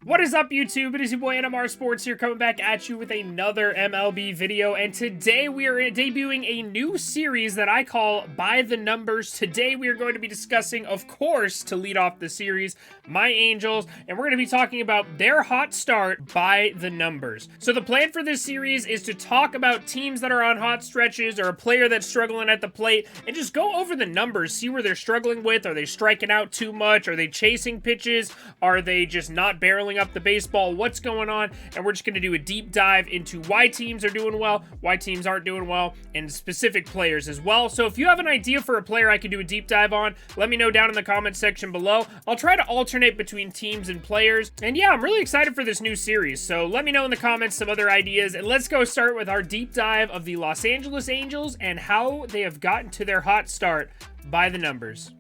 What is up, YouTube? It is your boy NMR Sports here, coming back at you with another MLB video, and today we are debuting a new series that I call By the Numbers. Today we are going to be discussing, of course, to lead off the series, my Angels, and we're going to be talking about their hot start by the numbers. So the plan for this series is to talk about teams that are on hot stretches or a player that's struggling at the plate, and just go over the numbers, see where they're struggling with. Are they striking out too much? Are they chasing pitches? Are they just not barreling up the baseball? What's going on? And we're just going to do a deep dive into why teams are doing well, why teams aren't doing well, and specific players as well. So if you have an idea for a player I can do a deep dive on, let me know down in the comment section below. I'll try to alternate between teams and players. And yeah, I'm really excited for this new series. So let me know in the comments some other ideas. And let's go start with our deep dive of the Los Angeles Angels and how they have gotten to their hot start by the numbers.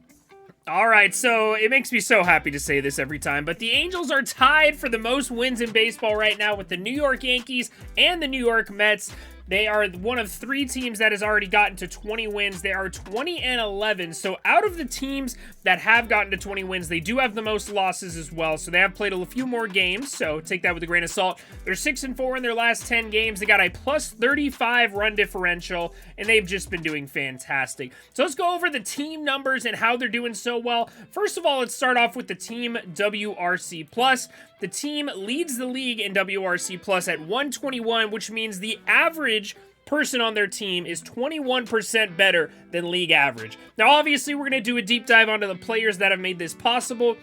Alright, so it makes me so happy to say this every time, but the Angels are tied for the most wins in baseball right now with the New York Yankees and the New York Mets. They are one of three teams that has already gotten to 20 wins. They are 20-11, so out of the teams that have gotten to 20 wins, they do have the most losses as well, so they have played a few more games, so take that with a grain of salt. They're 6-4 in their last 10 games. They got a plus 35 run differential, and they've just been doing fantastic. So let's go over the team numbers and how they're doing so well. First of all, let's start off with the team WRC+. The team leads the league in WRC Plus at 121, which means the average person on their team is 21% better than league average. Now, obviously, we're going to do a deep dive onto the players that have made this possible.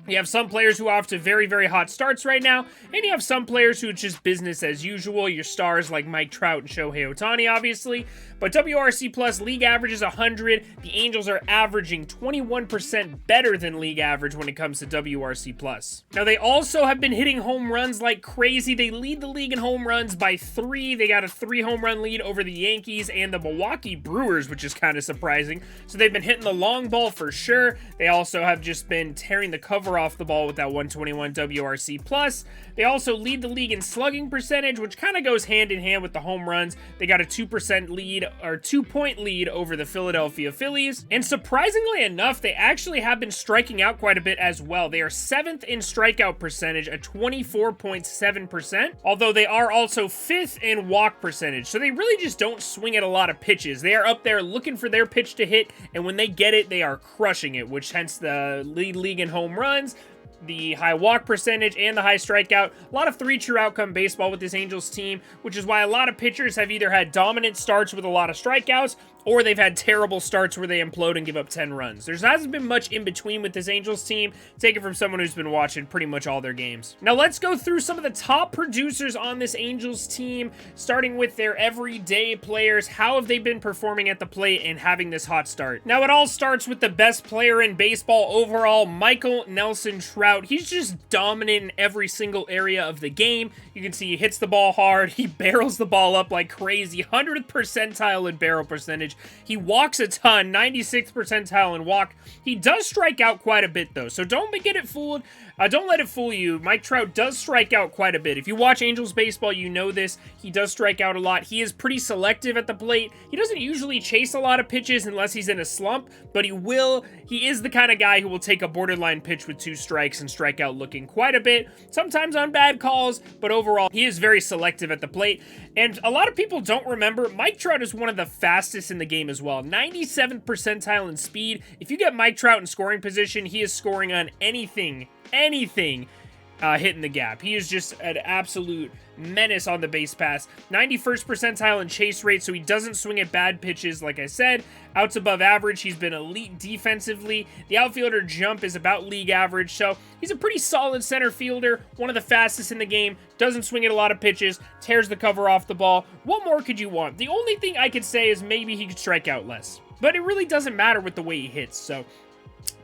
You have some players who are off to very, very hot starts right now, and you have some players who it's just business as usual. Your stars like Mike Trout and Shohei Ohtani, obviously. But WRC Plus league average is 100. The Angels are averaging 21% better than league average when it comes to WRC Plus. Now, they also have been hitting home runs like crazy. They lead the league in home runs by 3. They got a 3 home run lead over the Yankees and the Milwaukee Brewers, which is kind of surprising. So they've been hitting the long ball for sure. They also have just been tearing the cover off the ball with that 121 WRC Plus. They also lead the league in slugging percentage, which kind of goes hand in hand with the home runs. They got a 2% lead, or 2-point lead over the Philadelphia Phillies. And surprisingly enough, they actually have been striking out quite a bit as well. They are 7th in strikeout percentage at 24.7%, although they are also 5th in walk percentage. So they really just don't swing at a lot of pitches. They are up there looking for their pitch to hit, and when they get it, they are crushing it, which hence the lead league in home runs, the high walk percentage, and the high strikeout. A lot of 3 true outcome baseball with this Angels team, which is why a lot of pitchers have either had dominant starts with a lot of strikeouts, or they've had terrible starts where they implode and give up 10 runs. There hasn't been much in between with this Angels team. Take it from someone who's been watching pretty much all their games. Now let's go through some of the top producers on this Angels team, starting with their everyday players. How have they been performing at the plate and having this hot start? Now it all starts with the best player in baseball overall, Michael Nelson Trout. He's just dominant in every single area of the game. You can see he hits the ball hard. He barrels the ball up like crazy. 100th percentile in barrel percentage. He walks a ton, 96th percentile in walk. He does strike out quite a bit, though, so don't get it fooled. Don't let it fool you. Mike Trout does strike out quite a bit. If you watch Angels baseball, you know this. He does strike out a lot. He is pretty selective at the plate. He doesn't usually chase a lot of pitches unless he's in a slump, but he is the kind of guy who will take a borderline pitch with 2 strikes and strike out looking quite a bit, sometimes on bad calls, but overall, he is very selective at the plate. And a lot of people don't remember, Mike Trout is one of the fastest in the game as well. 97th percentile in speed. If you get Mike Trout in scoring position, he is scoring on anything hitting the gap. He is just an absolute menace on the base pass. 91st percentile in chase rate, so he doesn't swing at bad pitches, like I said. Outs above average. He's been elite defensively. The outfielder jump is about league average, so he's a pretty solid center fielder, one of the fastest in the game, doesn't swing at a lot of pitches, tears the cover off the ball. What more could you want? The only thing I could say is maybe he could strike out less, but it really doesn't matter with the way he hits, so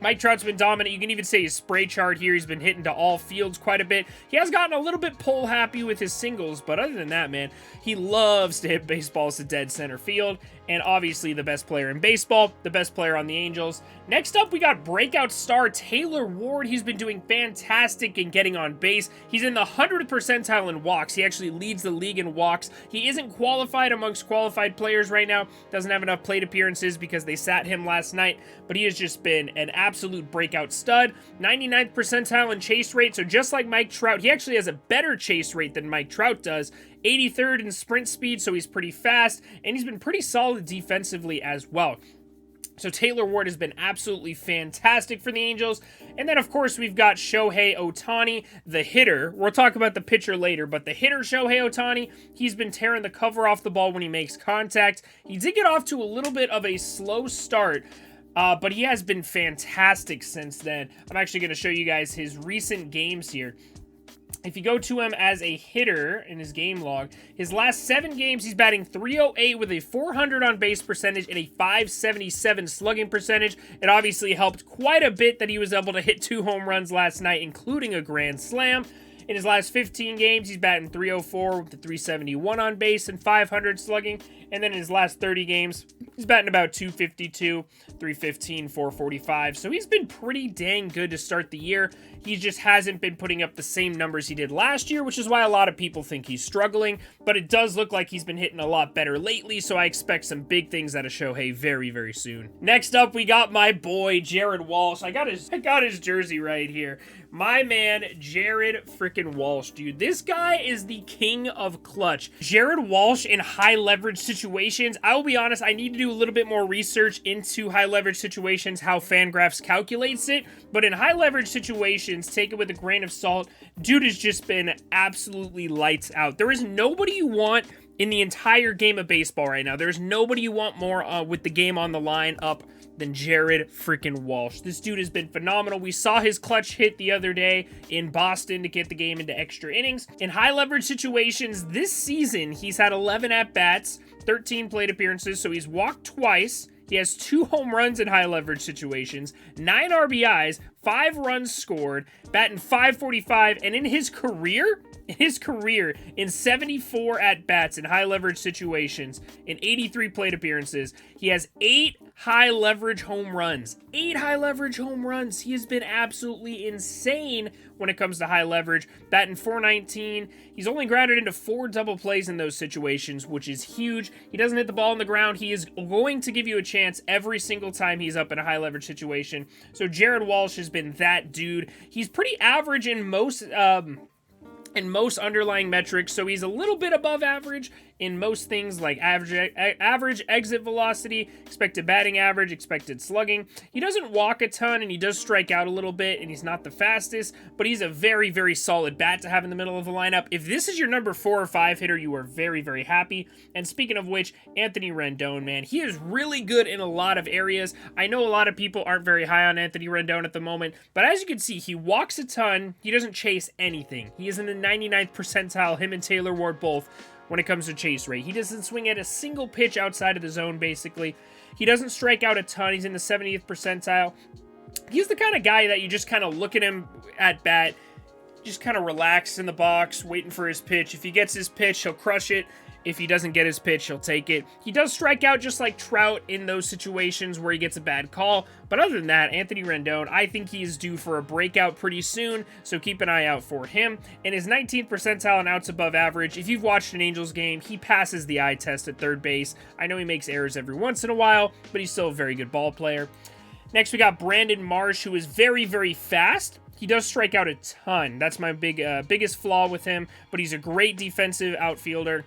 Mike Trout's been dominant. You can even say his spray chart here. He's been hitting to all fields quite a bit. He has gotten a little bit pole happy with his singles, but other than that, man, he loves to hit baseballs to dead center field. and obviously the best player in baseball, the best player on the Angels. Next up, we got breakout star Taylor Ward. He's been doing fantastic in getting on base. He's in the 100th percentile in walks. He actually leads the league in walks. He isn't qualified amongst qualified players right now. Doesn't have enough plate appearances because they sat him last night, but he has just been an absolute breakout stud. 99th percentile in chase rate, so just like Mike Trout, he actually has a better chase rate than Mike Trout does. 83rd in sprint speed, so he's pretty fast, and he's been pretty solid defensively as well. So Taylor Ward has been absolutely fantastic for the Angels. And then, of course, we've got Shohei Ohtani, the hitter. We'll talk about the pitcher later, but the hitter, Shohei Ohtani, he's been tearing the cover off the ball when he makes contact. He did get off to a little bit of a slow start, but he has been fantastic since then. I'm actually going to show you guys his recent games here. If you go to him as a hitter in his game log, his last 7 games, he's batting .308 with a .400 on base percentage and a .577 slugging percentage. It obviously helped quite a bit that he was able to hit 2 home runs last night, including a grand slam. In his last 15 games, he's batting .304 with a .371 on base and .500 slugging. And then in his last 30 games, he's batting about .252, .315, .445. So he's been pretty dang good to start the year. He just hasn't been putting up the same numbers he did last year, which is why a lot of people think he's struggling. But it does look like he's been hitting a lot better lately, so I expect some big things out of Shohei very, very soon. Next up, we got my boy, Jared Walsh. I got his jersey right here. My man, Jared freaking Walsh, dude. This guy is the king of clutch. Jared Walsh in high leverage situations. I will be honest, I need to do a little bit more research into high leverage situations, how Fangraphs calculates it. But in high leverage situations, take it with a grain of salt. Dude has just been absolutely lights out. There is nobody you want in the entire game of baseball right now. There's nobody you want more with the game on the line up than Jared freaking Walsh. This dude has been phenomenal. We saw his clutch hit the other day in Boston to get the game into extra innings. In high leverage situations this season, he's had 11 at-bats, 13 plate appearances, so he's walked twice. He has 2 home runs in high leverage situations, 9 RBIs, 5 runs scored, batting .545, and in his career, in 74 at-bats in high leverage situations, in 83 plate appearances, he has 8 high leverage home runs. 8 high leverage home runs. He has been absolutely insane when it comes to high leverage. Batting .419. He's only grounded into 4 double plays in those situations, which is huge. He doesn't hit the ball on the ground. He is going to give you a chance every single time he's up in a high leverage situation. So Jared Walsh has been that dude. He's pretty average in most underlying metrics, so he's a little bit above average in most things like average exit velocity, expected batting average, expected slugging. He doesn't walk a ton, and he does strike out a little bit, and he's not the fastest, but he's a very, very solid bat to have in the middle of the lineup. If this is your number 4 or 5 hitter, you are very, very happy. And speaking of which, Anthony Rendon, man, he is really good in a lot of areas. I know a lot of people aren't very high on Anthony Rendon at the moment, but as you can see, he walks a ton. He doesn't chase anything. He is in the 99th percentile, him and Taylor Ward both, when it comes to chase rate. He doesn't swing at a single pitch outside of the zone, basically. He doesn't strike out a ton. He's in the 70th percentile. He's the kind of guy that you just kind of look at him at bat, just kind of relax in the box, waiting for his pitch. If he gets his pitch, he'll crush it. If he doesn't get his pitch, he'll take it. He does strike out just like Trout in those situations where he gets a bad call. But other than that, Anthony Rendon, I think he is due for a breakout pretty soon, so keep an eye out for him. In his 19th percentile and outs above average, if you've watched an Angels game, he passes the eye test at third base. I know he makes errors every once in a while, but he's still a very good ball player. Next, we got Brandon Marsh, who is very, very fast. He does strike out a ton. That's my biggest flaw with him, but he's a great defensive outfielder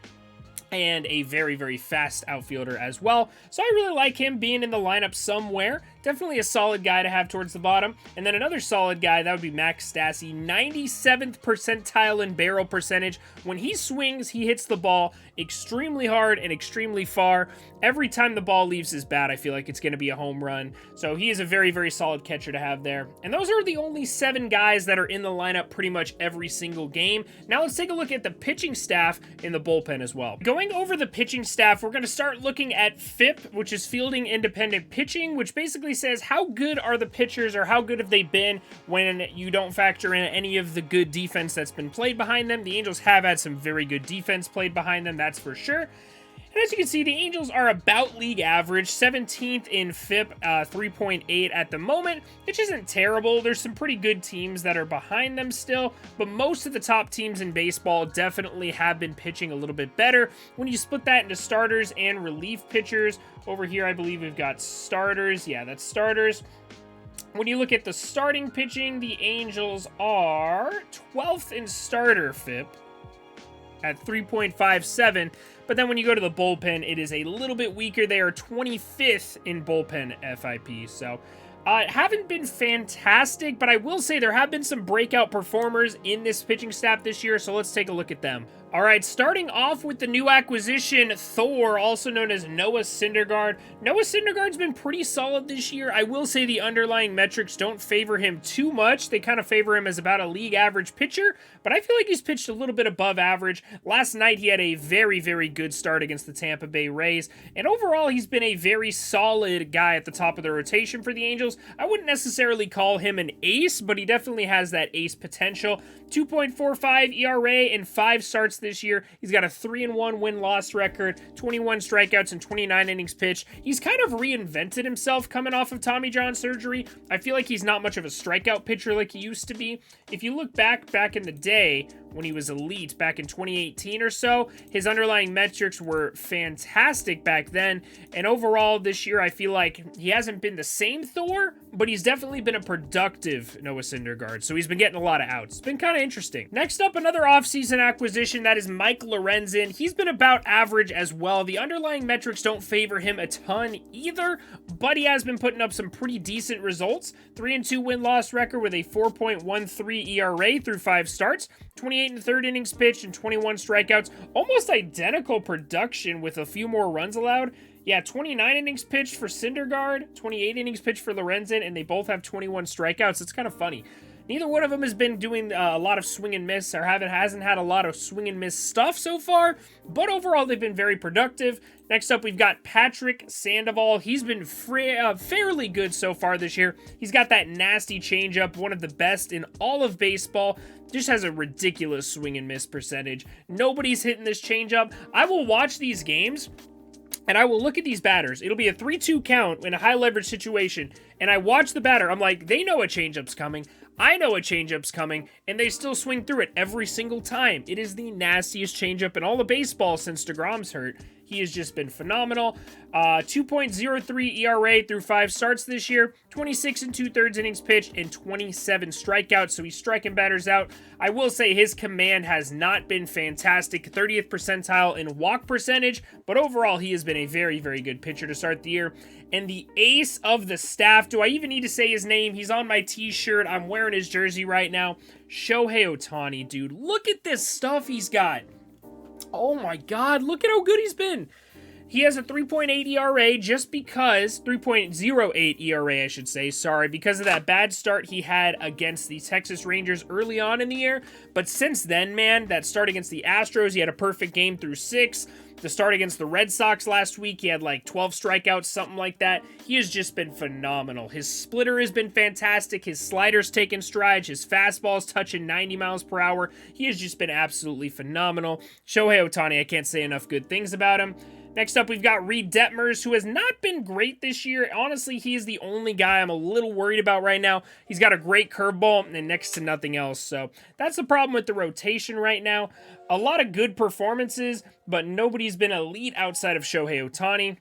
and a very, very fast outfielder as well. So I really like him being in the lineup somewhere. Definitely a solid guy to have towards the bottom. And then another solid guy, that would be Max Stassi. 97th percentile in barrel percentage. When he swings, he hits the ball extremely hard and extremely far. Every time the ball leaves his bat, I feel like it's going to be a home run. So he is a very, very solid catcher to have there. And those are the only 7 guys that are in the lineup pretty much every single game. Now let's take a look at the pitching staff in the bullpen as well. Going over the pitching staff, we're going to start looking at FIP, which is fielding independent pitching, which basically says how good are the pitchers or how good have they been when you don't factor in any of the good defense that's been played behind them. The Angels have had some very good defense played behind them, that's for sure. And as you can see, the Angels are about league average, 17th in FIP, 3.8 at the moment, which isn't terrible. There's some pretty good teams that are behind them still, but most of the top teams in baseball definitely have been pitching a little bit better. When you split that into starters and relief pitchers, over here I believe we've got starters. Yeah, that's starters. When you look at the starting pitching, the Angels are 12th in starter FIP at 3.57. But then when you go to the bullpen, it is a little bit weaker. They are 25th in bullpen FIP. So haven't been fantastic, but I will say there have been some breakout performers in this pitching staff this year. So let's take a look at them. All right, starting off with the new acquisition, Thor, also known as Noah Syndergaard. Noah Syndergaard's been pretty solid this year. I will say the underlying metrics don't favor him too much. They kind of favor him as about a league average pitcher, but I feel like he's pitched a little bit above average. Last night, he had a very, very good start against the Tampa Bay Rays, and overall, he's been a very solid guy at the top of the rotation for the Angels. I wouldn't necessarily call him an ace, but he definitely has that ace potential. 2.45 ERA in 5 starts this year. He's got a 3-1 win-loss record, 21 strikeouts and 29 innings pitched. He's kind of reinvented himself coming off of Tommy John surgery. I feel like he's not much of a strikeout pitcher like he used to be. If you look back in the day when he was elite back in 2018 or so, his underlying metrics were fantastic back then. And overall this year, I feel like he hasn't been the same Thor, but he's definitely been a productive Noah Syndergaard. So he's been getting a lot of outs. It's been kind of interesting. Next up, another offseason acquisition, that is Mike Lorenzen. He's been about average as well. The underlying metrics don't favor him a ton either, but he has been putting up some pretty decent results. 3-2 win-loss record with a 4.13 ERA through 5 starts, 28 in the third innings pitched and 21 strikeouts. Almost identical production with a few more runs allowed. Yeah, 29 innings pitched for Syndergaard, 28 innings pitched for Lorenzen, and they both have 21 strikeouts. It's kind of funny. Neither one of them has been doing a lot of swing and miss, or hasn't had a lot of swing and miss stuff so far, but overall they've been very productive. Next up, we've got Patrick Sandoval. He's been fairly good so far this year. He's got that nasty changeup, one of the best in all of baseball. Just has a ridiculous swing and miss percentage. Nobody's hitting this changeup. I will watch these games, and I will look at these batters. It'll be a 3-2 count in a high leverage situation, and I watch the batter. I'm like, they know a changeup's coming. I know a changeup's coming, and they still swing through it every single time. It is the nastiest changeup in all of baseball since DeGrom's hurt. He has just been phenomenal. 2.03 ERA through 5 starts this year, 26 and 2/3 innings pitched, and 27 strikeouts, so he's striking batters out. I will say his command has not been fantastic, 30th percentile in walk percentage, but overall he has been a very, very good pitcher to start the year. And the ace of the staff, do I even need to say his name? He's on my t-shirt. I'm wearing his jersey right now. Shohei Ohtani, dude. Look at this stuff he's got. Oh my God, look at how good he's been. He has a 3.8 ERA just because, 3.08 ERA I should say, sorry, because of that bad start he had against the Texas Rangers early on in the year. But since then, man, that start against the Astros, he had a perfect game through 6. The start against the Red Sox last week, he had like 12 strikeouts, something like that. He has just been phenomenal. His splitter has been fantastic. His slider's taken strides. His fastball's touching 90 miles per hour. He has just been absolutely phenomenal. Shohei Ohtani, I can't say enough good things about him. Next up, we've got Reed Detmers, who has not been great this year. Honestly, he is the only guy I'm a little worried about right now. He's got a great curveball and next to nothing else. So that's the problem with the rotation right now. A lot of good performances, but nobody's been elite outside of Shohei Ohtani.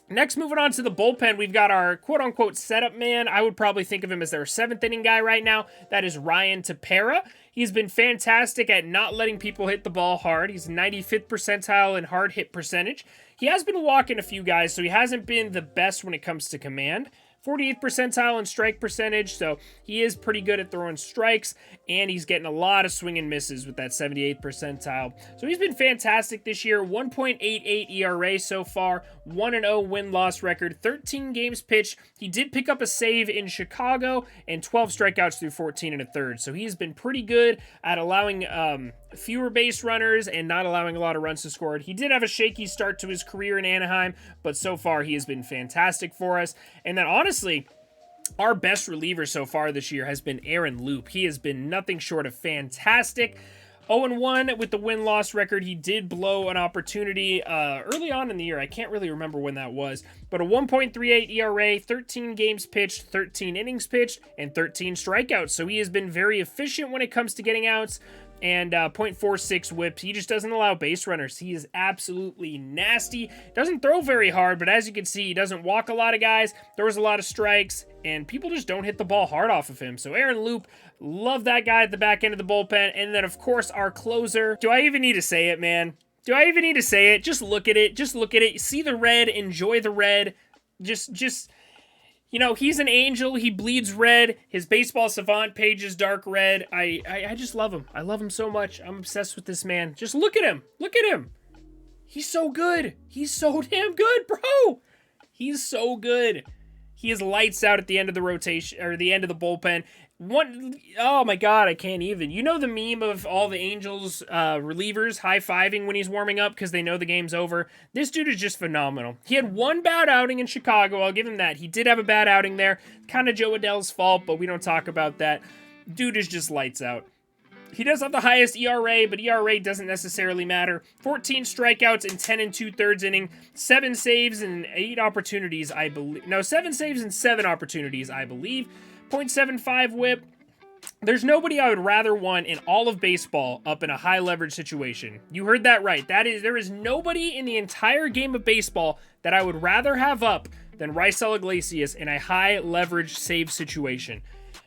Next, moving on to the bullpen, we've got our quote-unquote setup man. I would probably think of him as their 7th inning guy right now. That is Ryan Tapera. He's been fantastic at not letting people hit the ball hard. He's 95th percentile in hard hit percentage. He has been walking a few guys, so he hasn't been the best when it comes to command. 48th percentile in strike percentage, so he is pretty good at throwing strikes, and he's getting a lot of swing and misses with that 78th percentile. So he's been fantastic this year. 1.88 ERA so far, 1-0 win-loss record, 13 games pitched. He did pick up a save in Chicago, and 12 strikeouts through 14 1/3. So he's been pretty good at allowing fewer base runners and not allowing a lot of runs to score. He did have a shaky start to his career in Anaheim, but so far he has been fantastic for us. And then honestly, our best reliever so far this year has been Aaron Loup. He has been nothing short of fantastic. 0-1 with the win-loss record. He did blow an opportunity early on in the year. I can't really remember when that was, but a 1.38 ERA, 13 games pitched, 13 innings pitched, and 13 strikeouts. So he has been very efficient when it comes to getting outs, and .46 whip. He just doesn't allow base runners. He is absolutely nasty. Doesn't throw very hard, but as you can see, he doesn't walk a lot of guys, throws a lot of strikes, and people just don't hit the ball hard off of him. So Aaron Loup, love that guy at the back end of the bullpen. And then, of course, our closer. Do I even need to say it, man? Do I even need to say it? Just look at it. Just look at it. See the red. Enjoy the red. Just... You know, he's an angel. He bleeds red. His baseball savant page is dark red. I just love him. I love him so much. I'm obsessed with this man. Just look at him. Look at him. He's so good. He's so damn good, bro. He's so good. He is lights out at the end of the rotation, or the end of the bullpen. Oh my God, I can't even. You know the meme of all the Angels relievers high-fiving when he's warming up because they know the game's over? This dude is just phenomenal. He had one bad outing in Chicago. I'll give him that. He did have a bad outing there. Kind of Joe Adell's fault, but we don't talk about that. Dude is just lights out. He does have the highest ERA, but ERA doesn't necessarily matter. 14 strikeouts in 10 2/3 inning, 7 saves and 8 opportunities, I believe. No, 7 saves and 7 opportunities, I believe. .75 whip. There's nobody I would rather want in all of baseball up in a high leverage situation. You heard that right. There is nobody in the entire game of baseball that I would rather have up than Raisel Iglesias in a high leverage save situation.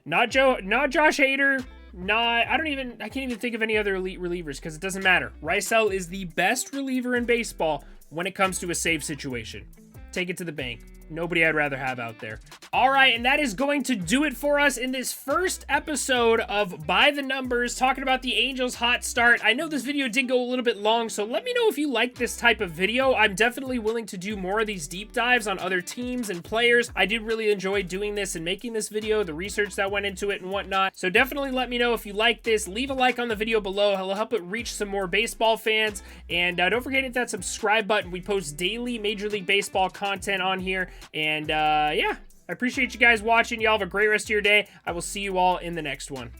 Not Josh Hader. I can't even think of any other elite relievers because it doesn't matter. Raisel is the best reliever in baseball when it comes to a save situation. Take it to the bank. Nobody I'd rather have out there. All right, and that is going to do it for us in this first episode of By the Numbers, talking about the Angels' hot start. I know this video did go a little bit long, so let me know if you like this type of video. I'm definitely willing to do more of these deep dives on other teams and players. I did really enjoy doing this and making this video, the research that went into it and whatnot. So definitely let me know if you like this. Leave a like on the video below. It'll help it reach some more baseball fans. And don't forget to hit that subscribe button. We post daily Major League Baseball content on here. And yeah, I appreciate you guys watching. Y'all have a great rest of your day. I will see you all in the next one.